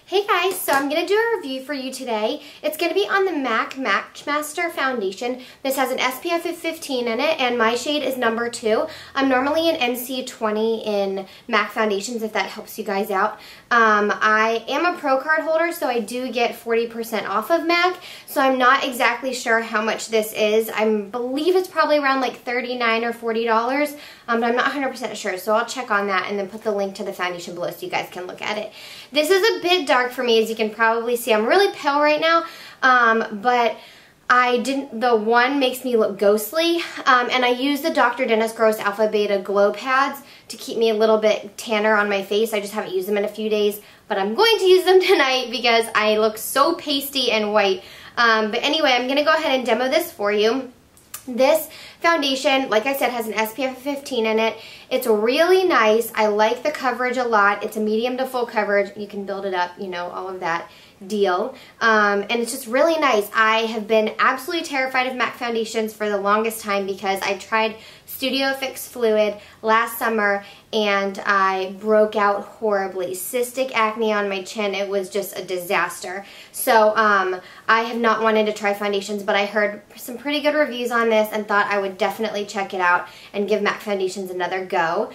Hey guys, so I'm going to do a review for you today. It's going to be on the MAC MatchMaster foundation. This has an SPF of 15 in it, and my shade is number 2. I'm normally an NC20 in MAC foundations, if that helps you guys out. I am a Pro card holder, so I do get 40% off of MAC, so I'm not exactly sure how much this is. I believe it's probably around like $39 or $40, but I'm not 100% sure, so I'll check on that and then put the link to the foundation below so you guys can look at it. This is a bit dark for me, as you can probably see. I'm really pale right now, but the one makes me look ghostly, and I use the Dr. Dennis Gross Alpha Beta Glow Pads to keep me a little bit tanner on my face. I just haven't used them in a few days, but I'm going to use them tonight because I look so pasty and white. But anyway, I'm going to go ahead and demo this for you. This foundation, like I said, has an SPF of 15 in it. It's really nice. I like the coverage a lot. It's a medium to full coverage. You can build it up, you know, all of that deal. And it's just really nice. I have been absolutely terrified of MAC foundations for the longest time because I tried Studio Fix Fluid last summer and I broke out horribly. Cystic acne on my chin. It was just a disaster. So I have not wanted to try foundations, but I heard some pretty good reviews on this and thought I would definitely check it out and give MAC foundations another go.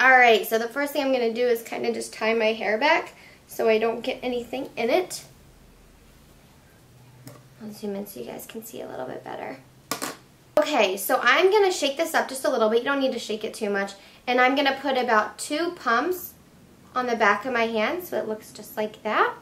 Alright, so the first thing I'm going to do is kind of just tie my hair back so I don't get anything in it. I'll zoom in so you guys can see a little bit better. Okay, so I'm going to shake this up just a little bit. You don't need to shake it too much. And I'm going to put about 2 pumps on the back of my hand so it looks just like that.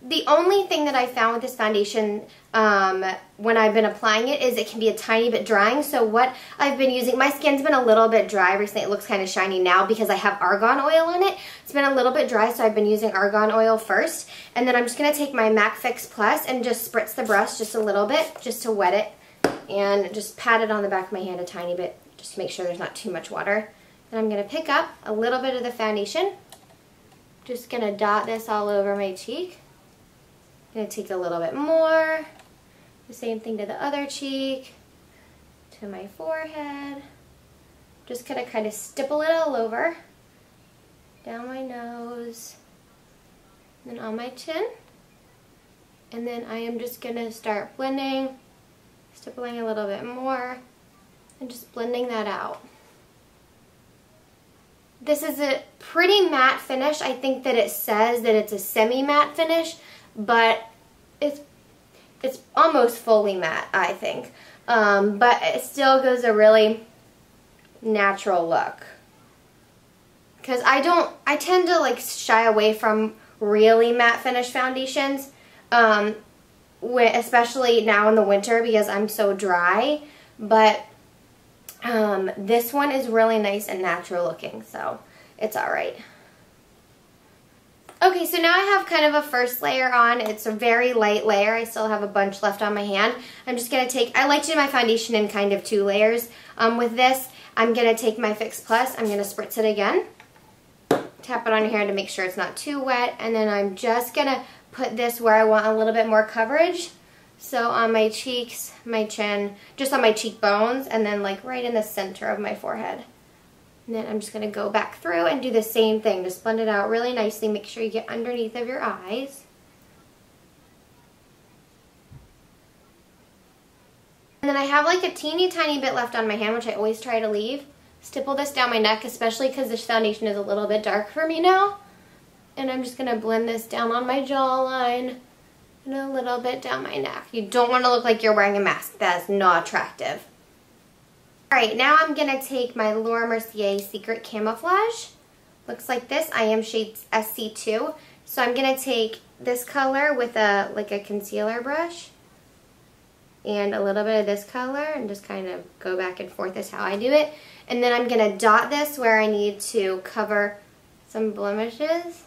The only thing that I found with this foundation when I've been applying it is it can be a tiny bit drying. So what I've been using, my skin's been a little bit dry recently. It looks kind of shiny now because I have argan oil on it. It's been a little bit dry, so I've been using argan oil first. And then I'm just going to take my MAC Fix Plus and just spritz the brush just a little bit just to wet it. And just pat it on the back of my hand a tiny bit just to make sure there's not too much water. Then I'm going to pick up a little bit of the foundation. Just going to dot this all over my cheek. I'm going to take a little bit more. The same thing to the other cheek. To my forehead. Just going to kind of stipple it all over. Down my nose. And then on my chin. And then I am just going to start blending. Stippling a little bit more. And just blending that out. This is a pretty matte finish. I think that it says that it's a semi-matte finish, but it's almost fully matte, I think. But it still gives a really natural look. Because I tend to like shy away from really matte finish foundations, especially now in the winter because I'm so dry. But this one is really nice and natural looking, so it's alright. Okay, so now I have kind of a first layer on. It's a very light layer. I still have a bunch left on my hand. I'm just going to take, I like to do my foundation in kind of 2 layers. With this, I'm going to take my Fix Plus. I'm going to spritz it again. Tap it on your hair to make sure it's not too wet. And then I'm just going to put this where I want a little bit more coverage. So on my cheeks, my chin, just on my cheekbones, and then like right in the center of my forehead. And then I'm just going to go back through and do the same thing. Just blend it out really nicely. Make sure you get underneath of your eyes. And then I have like a teeny tiny bit left on my hand, which I always try to leave. Stipple this down my neck, especially because this foundation is a little bit dark for me now. And I'm just going to blend this down on my jawline and a little bit down my neck. You don't want to look like you're wearing a mask. That is not attractive. Alright, now I'm going to take my Mercier Secret Camouflage. Looks like this. I am shade SC2. So I'm going to take this color with a concealer brush and a little bit of this color and just kind of go back and forth is how I do it. And then I'm going to dot this where I need to cover some blemishes.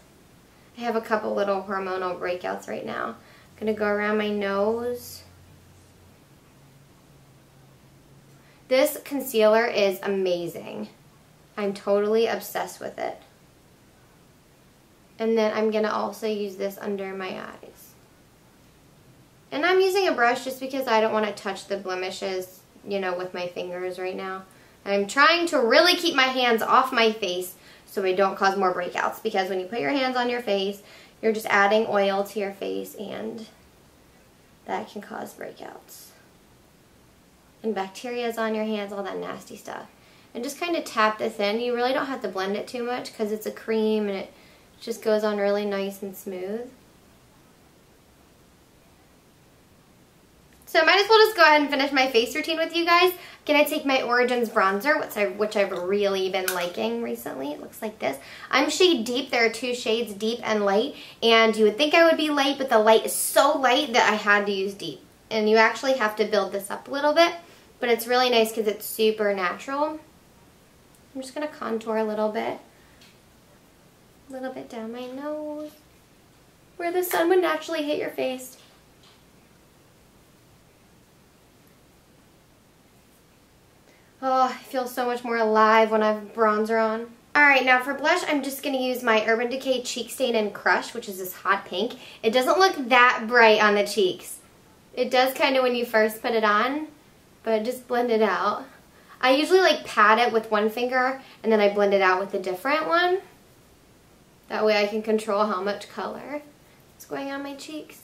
I have a couple little hormonal breakouts right now. I'm going to go around my nose. This concealer is amazing. I'm totally obsessed with it. And then I'm going to also use this under my eyes. And I'm using a brush just because I don't want to touch the blemishes, you know, with my fingers right now. I'm trying to really keep my hands off my face so I don't cause more breakouts, because when you put your hands on your face, you're just adding oil to your face, and that can cause breakouts. And bacteria's on your hands, all that nasty stuff. And just kind of tap this in. You really don't have to blend it too much because it's a cream and it just goes on really nice and smooth. So I might as well just go ahead and finish my face routine with you guys. Gonna take my Origins bronzer, which I've really been liking recently. It looks like this. I'm shade deep. There are 2 shades, deep and light. And you would think I would be light, but the light is so light that I had to use deep. And you actually have to build this up a little bit, but it's really nice because it's super natural. I'm just gonna contour a little bit down my nose, where the sun would naturally hit your face. Oh, I feel so much more alive when I have bronzer on. Alright, now for blush, I'm just going to use my Urban Decay Cheek Stain and Crush, which is this hot pink. It doesn't look that bright on the cheeks. It does kind of when you first put it on, but just blend it out. I usually like pat it with one finger, and then I blend it out with a different one. That way I can control how much color is going on my cheeks.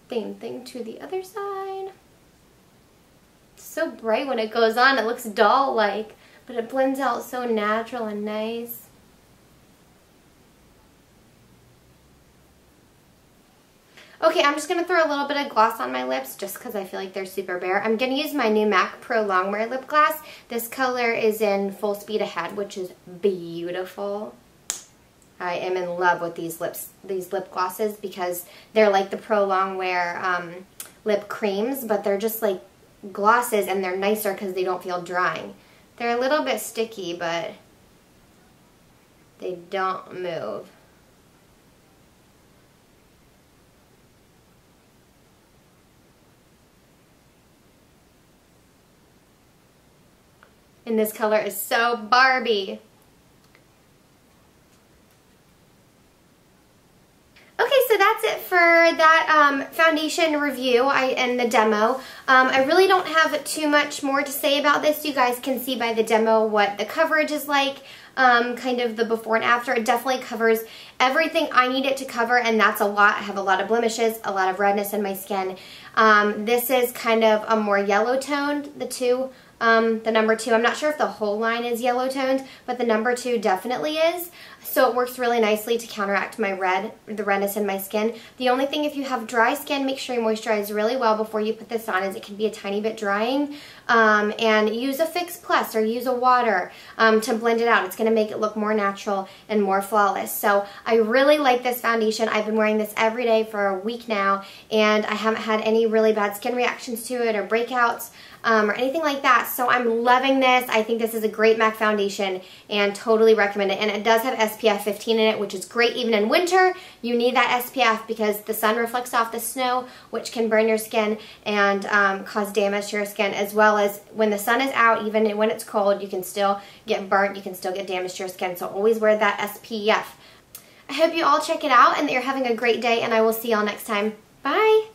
Same thing to the other side. It's so bright when it goes on, it looks doll-like, but it blends out so natural and nice. Okay, I'm just going to throw a little bit of gloss on my lips just because I feel like they're super bare. I'm going to use my new MAC Pro Longwear lip gloss. This color is in Full Speed Ahead, which is beautiful. I am in love with these lip glosses because they're like the Pro Longwear lip creams, but they're just like glosses, and they're nicer because they don't feel drying. They're a little bit sticky, but they don't move. And this color is so Barbie. Okay, so that's it for that foundation review and the demo. I really don't have too much more to say about this. You guys can see by the demo what the coverage is like, kind of the before and after. It definitely covers everything I need it to cover, and that's a lot. I have a lot of blemishes, a lot of redness in my skin. This is kind of a more yellow toned, the number 2. I'm not sure if the whole line is yellow toned, but the number 2 definitely is. So it works really nicely to counteract the redness in my skin. The only thing, if you have dry skin, make sure you moisturize really well before you put this on, as it can be a tiny bit drying. And use a Fix Plus or use a water to blend it out. It's going to make it look more natural and more flawless. So I really like this foundation. I've been wearing this every day for a week now, and I haven't had any really bad skin reactions to it or breakouts or anything like that. So I'm loving this. I think this is a great MAC foundation and totally recommend it. And it does have SPF 15 in it, which is great. Even in winter, you need that SPF because the sun reflects off the snow, which can burn your skin and cause damage to your skin, as well as when the sun is out, even when it's cold, you can still get burnt, you can still get damage to your skin. So always wear that SPF. I hope you all check it out and that you're having a great day, and I will see y'all next time. Bye!